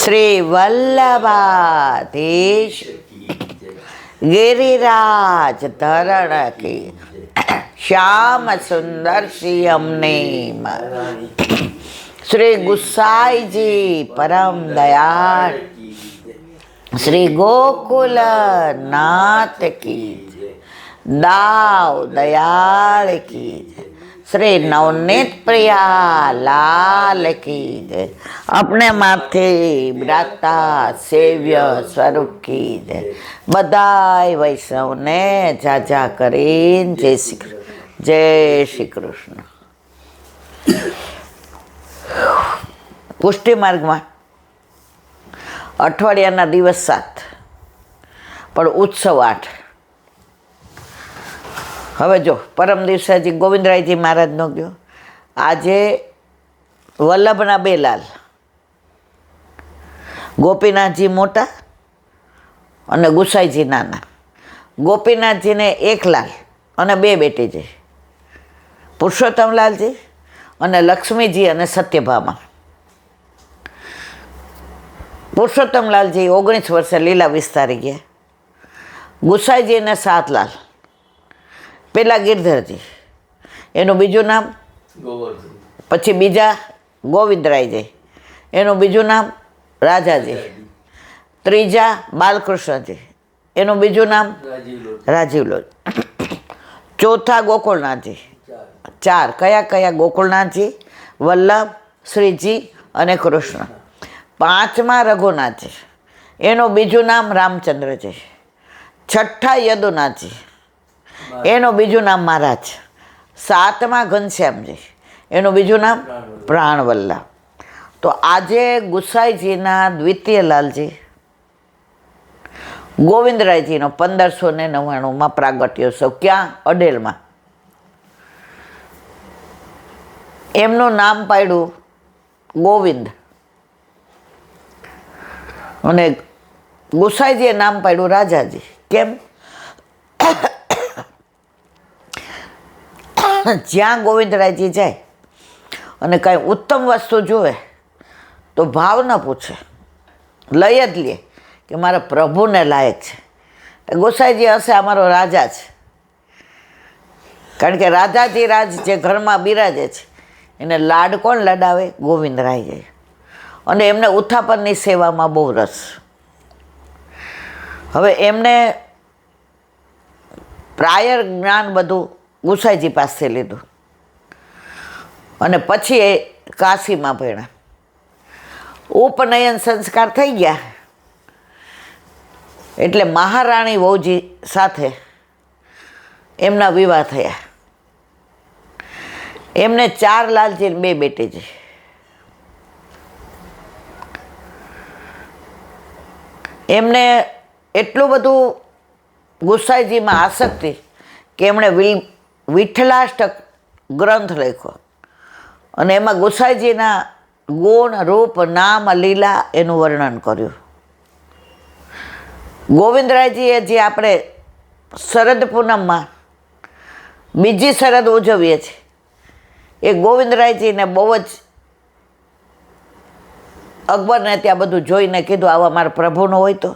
શ્રી વલ્લભાધીશ गिरिराज धरण की श्याम सुंदर श्री श्री गुसाई जी परम दयाल श्री गोकुल नाथ की दाव दयाल की श्री नवनीत प्रिया लाल की जय। अपने माथे ब्राता सेव्य स्वरूप की जय। बधाई वैष्णव ने जाजा करीन जय श्री कृष्ण। पुष्टि मार्ग में अठवाडियाना दिवस 7 पण उत्सव 8। હવે જો પરમ દિવસે હજી ગોવિંદરાયજી મહારાજનો ગયો, આજે વલ્લભના 2 લાલ, ગોપીનાથજી મોટા અને ગુસાઈજી નાના। ગોપીનાથજીને 1 લાલ અને 2 બેટી છે, પુરુષોત્તમલાલજી અને લક્ષ્મીજી અને સત્યભામા। પુરુષોત્તમલાલજી 19 વર્ષે લીલા વિસ્તારી ગયા। ગુસાઈજીને 7 લાલ, પેલા ગિરધરજી, એનું બીજું નામ ગોવર્ધન, પછી બીજા ગોવિંદરાયજી, એનું બીજું નામ રાજાજી, ત્રીજા બાલકૃષ્ણજી, એનું બીજું નામ રાજીવલોલ, ચોથા ગોકુળનાથજી, 4 કયા કયા? ગોકુળનાથજી, વલ્લભ, શ્રીજી અને કૃષ્ણ। 5મા રઘુનાથજી, એનું બીજું નામ રામચંદ્રજી, 6ઠા યદુનાથજી, એનું બીજું નામ મહારાજ, 7મા ઘનશ્યામજી, એનું બીજું નામ પ્રાણવલ્લભ। તો આજે ગુસાઈજીના દ્વિતીય લાલજી ગોવિંદરાયજીનો 1599માં પ્રાગટ્યોત્સવ, ક્યાં? અડેલમાં। એમનું નામ પાડ્યું ગોવિંદ અને ગુસાઈજીએ નામ પાડ્યું રાજાજી। કેમ? જ્યાં ગોવિંદરાયજી જાય અને કાંઈ ઉત્તમ વસ્તુ જુએ તો ભાવ ન પૂછે, લઈ જ લે કે મારા પ્રભુને લાયક છે। ગોસાઈજી હશે અમારો રાજા છે, કારણ કે રાજાજી રાજ જે ઘરમાં બિરાજે છે એને લાડ કોણ લડાવે? ગોવિંદરાયજી। અને એમને ઉત્થાપનની સેવામાં બહુ રસ। હવે એમને પ્રાયર જ્ઞાન બધું ગુસાઈજી પાસે લીધું અને પછી એ કાશીમાં ભણ્યા। ઉપનયન સંસ્કાર થઈ ગયા એટલે મહારાણી વહુજી સાથે એમના વિવાહ થયા। એમને 4 લાલજી 2 બેટીજી। એમને એટલું બધું ગુસાઈજીમાં આસક્તિ કે એમણે વિઠ્ઠલાષ્ટક ગ્રંથ લખ્યો અને એમાં ગુસાઈજીના ગુણ, રૂપ, નામ, લીલા એનું વર્ણન કર્યું। ગોવિંદરાયજીએ જે આપણે શરદ પૂનમમાં બીજી શરદ ઉજવીએ છીએ એ ગોવિંદરાયજીને બહુ જ અકબરને ત્યાં બધું જોઈને કીધું આવા મારા પ્રભુનો હોય તો,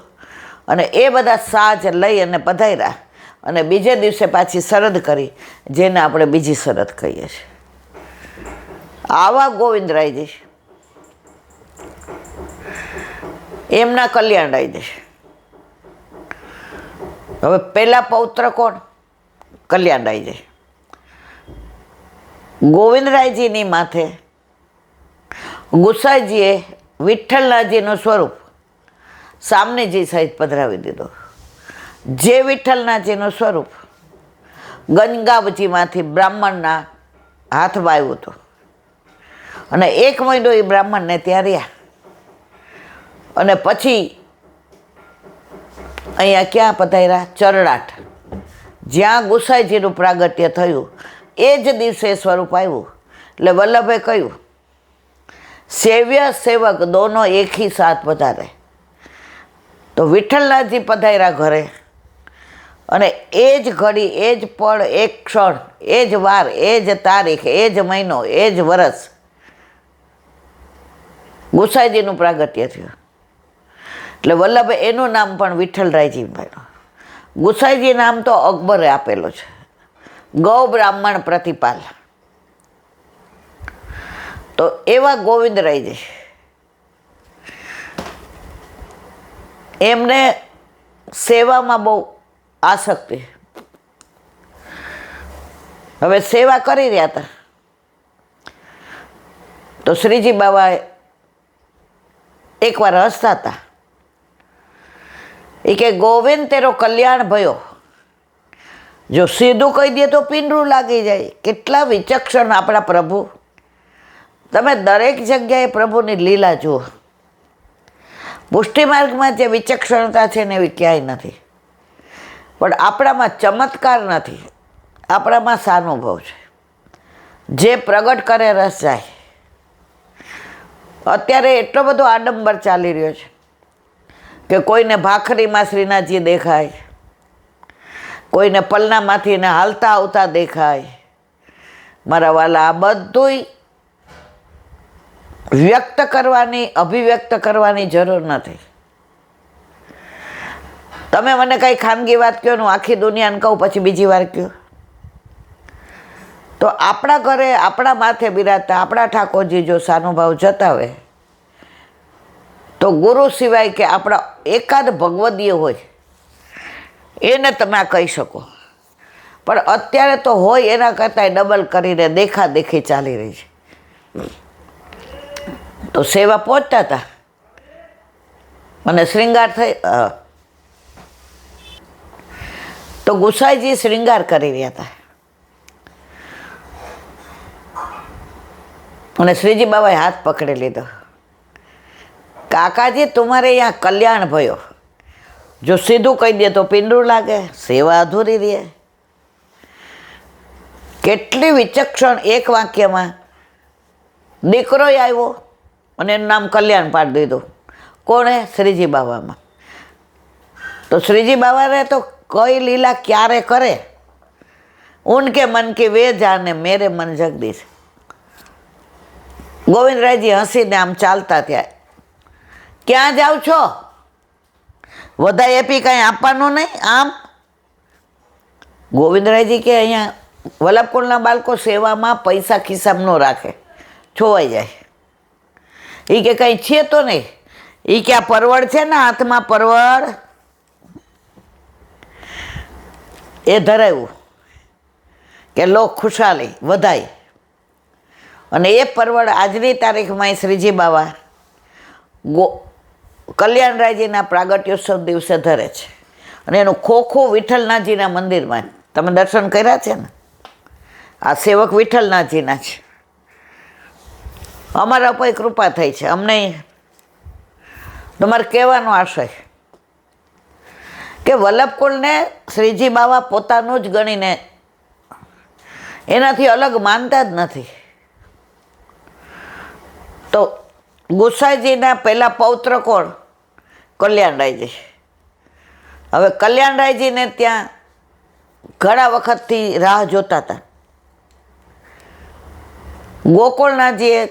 અને એ બધા સાજ લઈ અને પધાર્યા અને બીજે દિવસે પાછી શરદ કરી, જેને આપણે બીજી શરદ કહીએ છીએ। આવા ગોવિંદરાયજી એમના કલ્યાણરાયજી। હવે પહેલા પૌત્ર કોણ? કલ્યાણરાયજી। ગોવિંદરાયજીની માથે ગુસાઈજીએ વિઠ્ઠલનાથજીનું સ્વરૂપ સામનેજી સહિત પધરાવી દીધો। જે વિઠ્ઠલનાથજીનું સ્વરૂપ ગંગાવજીમાંથી બ્રાહ્મણના હાથમાં આવ્યું હતું અને 1 મહિનો એ બ્રાહ્મણને ત્યાં રહ્યા અને પછી અહીંયા ક્યાં પધાર્યા? ચરણાટ, જ્યાં ગુસાઈજીનું પ્રાગટ્ય થયું એ જ દિવસે સ્વરૂપ આવ્યું। એટલે વલ્લભે કહ્યું સેવ્ય સેવક દોનો એક ही साथ પધારે। તો વિઠ્ઠલનાથજી પધાર્યા ઘરે અને એ જ ઘડી, એ જ પળ, એ જ ક્ષણ, એ જ વાર, એ જ તારીખ, એ જ મહિનો, એ જ વર્ષ ગુસાઈજીનું પ્રાગટ્ય થયું। એટલે વલ્લભ એનું નામ પણ વિઠ્ઠલરાયજી પાડ્યું. ગુસાઈજી નામ તો અકબરે આપેલું છે, ગૌ બ્રાહ્મણ પ્રતિપાલ. તો એવા ગોવિંદરાયજી એમને સેવામાં બહુ આસક્તિ. હવે સેવા કરી રહ્યા હતા તો શ્રીજી બાબા એકવાર હસતા હતા. એ કે ગોવિંદ તેરો કલ્યાણ ભયો, જો સીધું કહી દે તો પીંડરું લાગી જાય. કેટલા વિચક્ષણ આપણા પ્રભુ! તમે દરેક જગ્યાએ પ્રભુની લીલા જુઓ. પુષ્ટિ માર્ગમાં જે વિચક્ષણતા છે ને એવી ક્યાંય નથી, પણ આપણામાં ચમત્કાર નથી, આપણામાં સાનુભવ છે. જે પ્રગટ કરે રસ જાય. અત્યારે એટલો બધો આડંબર ચાલી રહ્યો છે કે કોઈને ભાખરીમાં શ્રીનાથજી દેખાય, કોઈને પલનામાંથી ને હાલતા આવતા દેખાય. મારા વાલા, આ બધુંય વ્યક્ત કરવાની, અભિવ્યક્ત કરવાની જરૂર નથી. તમે મને કંઈ ખાનગી વાત કહો ને આખી દુનિયાને કહું પછી બીજી વાર કહો. તો આપણા ઘરે આપણા માથે બિરાજતા આપણા ઠાકોરજી જો સાનુભાવ જતાવે તો ગુરુ સિવાય કે આપણા એકાદ ભગવદીય હોય એને તમે આ કહી શકો. પણ અત્યારે તો હોય એના કરતાં ડબલ કરીને દેખાદેખી ચાલી રહી છે. તો સેવા પહોંચતા હતા અને શ્રૃંગાર થઈ તો ગુસાઈજી શ્રૃંગાર કરી રહ્યા હતા અને શ્રીજી બાબાએ હાથ પકડી લીધો. કાકાજી તમારે यहाँ કલ્યાણ ભયો, જો સીધું કહી દે તો પીંડું લાગે, સેવા અધૂરી રહે. કેટલી વિચક્ષણ એક વાક્યમાં. દીકરો આવ્યો અને એનું નામ કલ્યાણ પાડી દીધું. કોણે? શ્રીજી બાબામાં. તો શ્રીજી બાબાને તો કઈ લીલા ક્યારે કરે, ઉનકે મન કે વે જાને મેરે મન જગદીશ. ગોવિંદરાયજી હસીને આમ ચાલતા થયા. ક્યાં જાઓ છો? વધાઈ આપી કાંઈ આપવાનું નહીં? આમ ગોવિંદરાયજી કે અહીંયા વલ્લભકુળના બાળકો સેવામાં પૈસા ખિસ્સામાં ન રાખે, છોવાઈ જાય. એ કે કંઈ છે તો નહીં. એ કે આ પરવળ છે ને હાથમાં પરવળ, એ ધરાવ્યું કે લો ખુશાલી વધાય. અને એ પરવળ આજની તારીખમાં શ્રીજી બાબા કલ્યાણરાયજીના પ્રાગટ્યોત્સવ દિવસે ધરે છે. અને એનું ખોખું વિઠ્ઠલનાથજીના મંદિરમાં તમે દર્શન કર્યા છે ને? આ સેવક વિઠ્ઠલનાથજીના છે. અમારા ઉપર કૃપા થઈ છે. અમને તમારે કહેવાનો આશય કે વલ્લભકુળને શ્રીજી બાબા પોતાનું જ ગણીને એનાથી અલગ માનતા જ નથી. તો ગુસાઈજીના પહેલા પૌત્ર કોણ? કલ્યાણરાયજી. હવે કલ્યાણરાયજીને ત્યાં ઘણા વખતથી રાહ જોતા હતા. ગોકુળનાથજીએ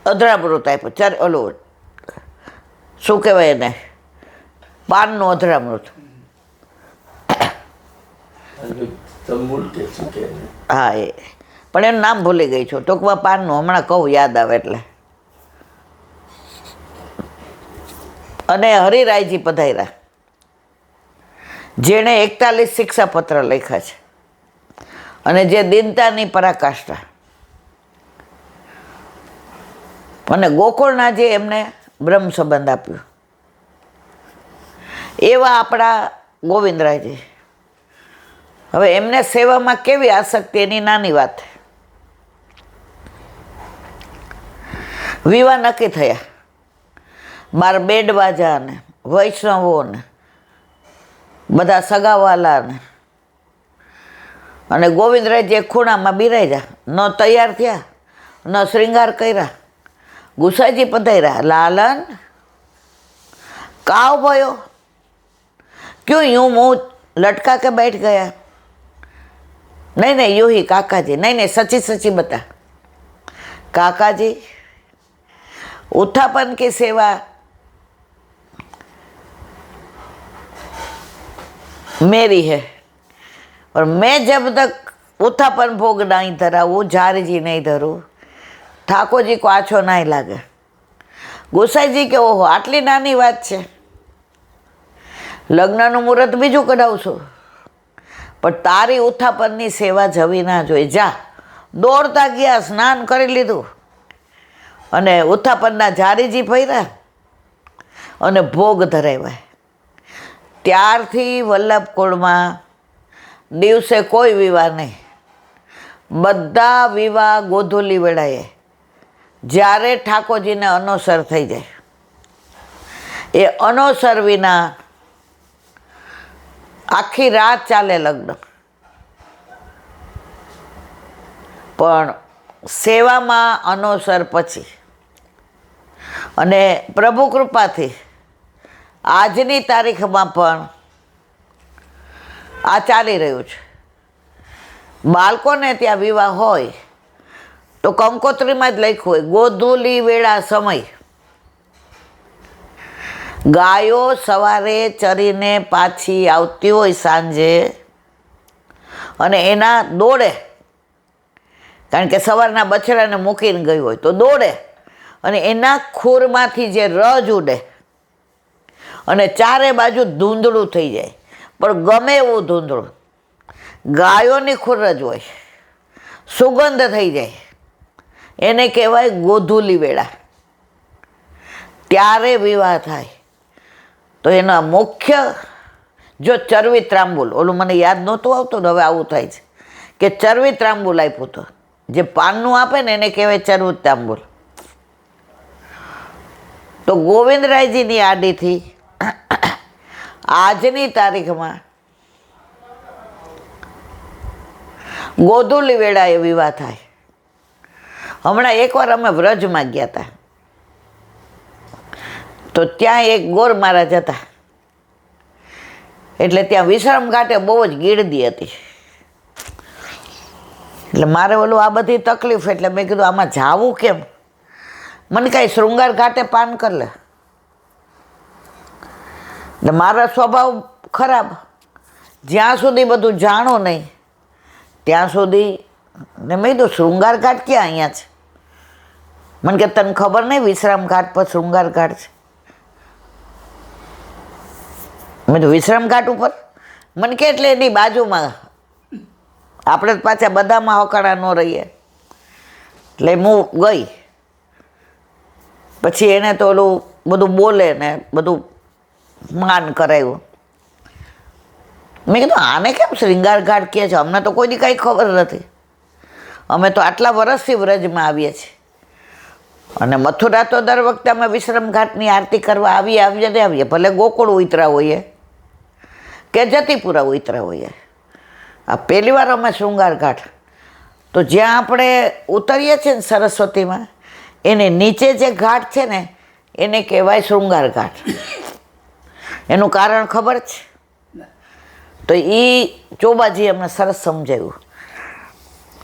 અધરામૃત આપ્યું. ઓલું શું કહેવાય એને? પાનનું અધરામૃત. હા, એ પણ એનું નામ ભૂલી ગઈ છું. ટૂંકમાં પાનનું, હમણાં કહું યાદ આવે એટલે. અને હરિરાયજી પધાર્યા, જેણે 41 શિક્ષાપત્ર લખ્યા છે અને જે દીનતાની પરાકાષ્ઠા. અને ગોકુળનાથજી એમને બ્રહ્મ સંબંધ આપ્યો. એવા આપણા ગોવિંદરાયજી. હવે એમને સેવામાં કેવી આસક્તિ એની નાની વાત. વિવાહ નક્કી થયા. બાર બેડ બાજા ને વૈષ્ણવો ને બધા સગાવાલા ને. અને ગોવિંદરાયજી ખૂણામાં બિરાઈ જા, ન તૈયાર થયા, ન શ્રૃંગાર કર્યા. ગુસાઈજી પધાર્યા. લાલન કાવ भयो, क्यों यूं मुंह लटका के बैठ गया? नहीं नहीं यूं ही काका जी. नहीं नहीं सच्ची सच्ची बता काका जी. उत्थापन की सेवा मेरी है, और मैं जब तक उथापन भोग नहीं धरावूँ, झारीजी नहीं धरूँ, ઠાકોરજી को આછો નહીં લાગે. ગોસાઈજી કે ઓહો આટલી નાની વાત છે, લગ્નનું મુહૂર્ત બીજું કઢાવશું, પણ તારી ઉથાપનની સેવા જવી ના જોઈએ. જા, દોડતા ગયા, સ્નાન કરી લીધું અને ઉથાપનના ઝારીજી ભર્યા અને ભોગ ધરાવ્યા. ત્યારથી વલ્લભકુળમાં દિવસે કોઈ વિવાહ નહીં, બધા વિવાહ ગોધૂલી વેળાએ, જ્યારે ઠાકોરજીને અનોસર થઈ જાય. એ અનોસર વિના આખી રાત ચાલે લગ્ન, પણ સેવામાં અનોસર પછી. અને પ્રભુ કૃપાથી આજની તારીખમાં પણ આ ચાલી રહ્યું છે. બાળકોને ત્યાં વિવાહ હોય તો કંકોત્રીમાં જ લખ્યું હોય ગોધૂલી વેળા સમય. ગાયો સવારે ચરીને પાછી આવતી હોય સાંજે, અને એના દોડે, કારણ કે સવારના બછડાને મૂકીને ગયું હોય તો દોડે, અને એના ખૂરમાંથી જે રજ ઉડે અને ચારે બાજુ ધૂંધળું થઈ જાય, પણ ગમે એવું ધૂંધળું, ગાયોની ખૂર જ હોય, સુગંધ થઈ જાય, એને કહેવાય ગોધૂલી વેળા. ત્યારે વિવાહ થાય. તો એના મુખ્ય, જો ચરવી ત્રાંબુલ, ઓલું મને યાદ નહોતું આવતું ને હવે આવું થાય છે કે ચરવી ત્રાંબુલ આપ્યું હતું, જે પાનનું આપે ને એને કહેવાય ચરવી ત્રાંબુલ. તો ગોવિંદરાયજીની આડીથી આજની તારીખમાં ગોધૂલી વેળાએ વિવાહ થાય. હમણાં એકવાર અમે વ્રજમાં ગયા હતા, તો ત્યાં એક ગોર મહારાજ હતા, એટલે ત્યાં વિશ્રામ ઘાટે બહુ જ ગીરદી હતી. એટલે મારે ઓલું આ બધી તકલીફ, એટલે મેં કીધું આમાં જાવું કેમ, મને કાંઈ શૃંગાર ઘાટે પાન કર લે. એટલે મારો સ્વભાવ ખરાબ, જ્યાં સુધી બધું જાણો નહીં ત્યાં સુધી. ને મેં કીધું શૃંગાર ઘાટ ક્યાં અહીંયા છે? મને કે તને ખબર નહીં વિશ્રામ ઘાટ પર શૃંગાર ઘાટ છે? મેં તો વિશ્રામ ઘાટ ઉપર, મને કે એટલે એની બાજુમાં, આપણે જ પાછા બધામાં હકાણા ન રહીએ. એટલે હું ગઈ, પછી એને તો ઓલું બધું બોલે ને બધું માન કરાવ્યું. મેં કીધું આને કેમ શૃંગાર ઘાટ કહે છે? અમને તો કોઈની કાંઈ ખબર નથી, અમે તો આટલા વર્ષથી વ્રજમાં આવીએ છીએ. અને મથુરા તો દર વખતે અમે વિશ્રામ ઘાટની આરતી કરવા આવીએ, ભલે ગોકુળ ઉતરા હોઈએ કે જતીપુરા ઉતરા હોઈએ. આ પહેલી વાર અમે શૃંગાર ઘાટ, તો જ્યાં આપણે ઉતરીએ છીએ ને સરસ્વતીમાં, એને નીચે જે ઘાટ છે ને એને કહેવાય શૃંગાર ઘાટ. એનું કારણ ખબર છે? તો એ ચોબાજી અમને સરસ સમજાવ્યું.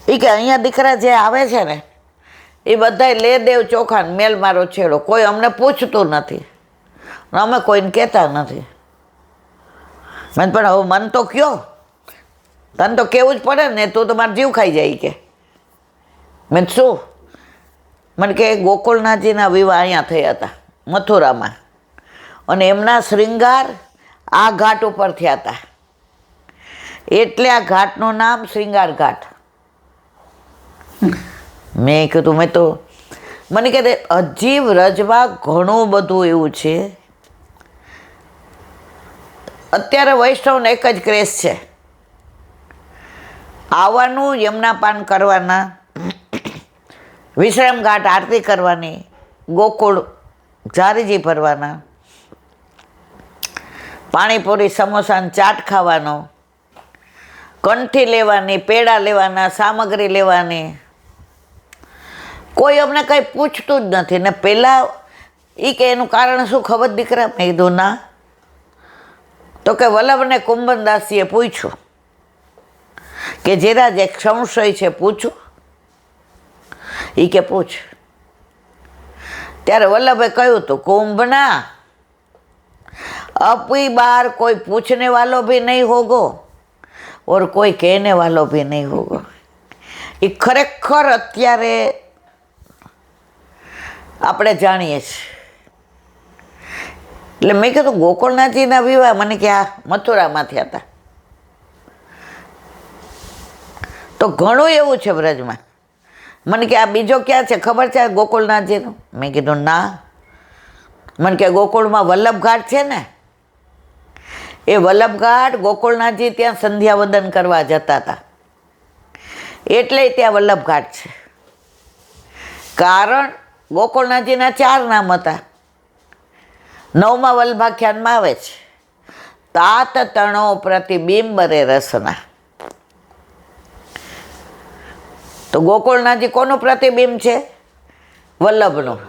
એ કે અહીંયા દીકરા જે આવે છે ને એ બધાય લે દેવ ચોખા, મેલ મારો છેડો, કોઈ અમને પૂછતું નથી, અમે કોઈને કહેતા નથી. મને પણ હવે મન તો કયો, તને તો કહેવું જ પડે ને, તું તો મારો જીવ ખાઈ જાય કે. મેં શું? મને કે ગોકુળનાથજીના વિવાહ અહીંયા થયા હતા મથુરામાં, અને એમના શૃંગાર આ ઘાટ ઉપર થયા હતા, એટલે આ ઘાટનું નામ શૃંગાર ઘાટ. મેં કીધું, મને કહે હજી વ્રજમાં ઘણું બધું એવું છે. અત્યારે વૈષ્ણવને એક જ ક્રેઝ છે, આવવાનું, યમુના પાન કરવાના, વિશ્રામ ઘાટ આરતી કરવાની, ગોકુળ ઝારીજી ભરવાના, પાણીપુરી સમોસાને ચાટ ખાવાનો, કંઠી લેવાની, પેડા લેવાના, સામગ્રી લેવાની. કોઈ અમને કંઈ પૂછતું જ નથી. ને પહેલાં એ કે એનું કારણ શું ખબર દીકરા? મેં કીધું ના. તો કે વલ્લભને કુંભનદાસીએ પૂછ્યું કે જેરાજ એક સંશય છે, પૂછું? એ કે પૂછ. ત્યારે વલ્લભે કહ્યું હતું, કુંભના अपी बार कोई पूछने वालों भी नहीं होगो और કોઈ કહેને વાલો ભી નહીં હોગો. એ ખરેખર અત્યારે આપણે જાણીએ છીએ. એટલે મેં કીધું ગોકુળનાથજીના વિવાહ મને કે આ મથુરામાં થયા હતા. તો ઘણું એવું છે વ્રજમાં. મને કે આ બીજો ક્યાં છે ખબર છે ગોકુળનાથજીનું? મેં કીધું ના. મને કે ગોકુળમાં વલ્લભઘાટ છે ને, એ વલ્લભઘાટ ગોકુળનાથજી ત્યાં સંધ્યાવંદન કરવા જતા હતા એટલે ત્યાં વલ્લભઘાટ છે. કારણ ગોકુળનાથજીના 4 નામ હતા. 9મા વલ્લભાખ્યાનમાં આવે છે તાત તણો પ્રતિબિંબરે રસના. તો ગોકુળનાથજી કોનું પ્રતિબિંબ છે? વલ્લભનું.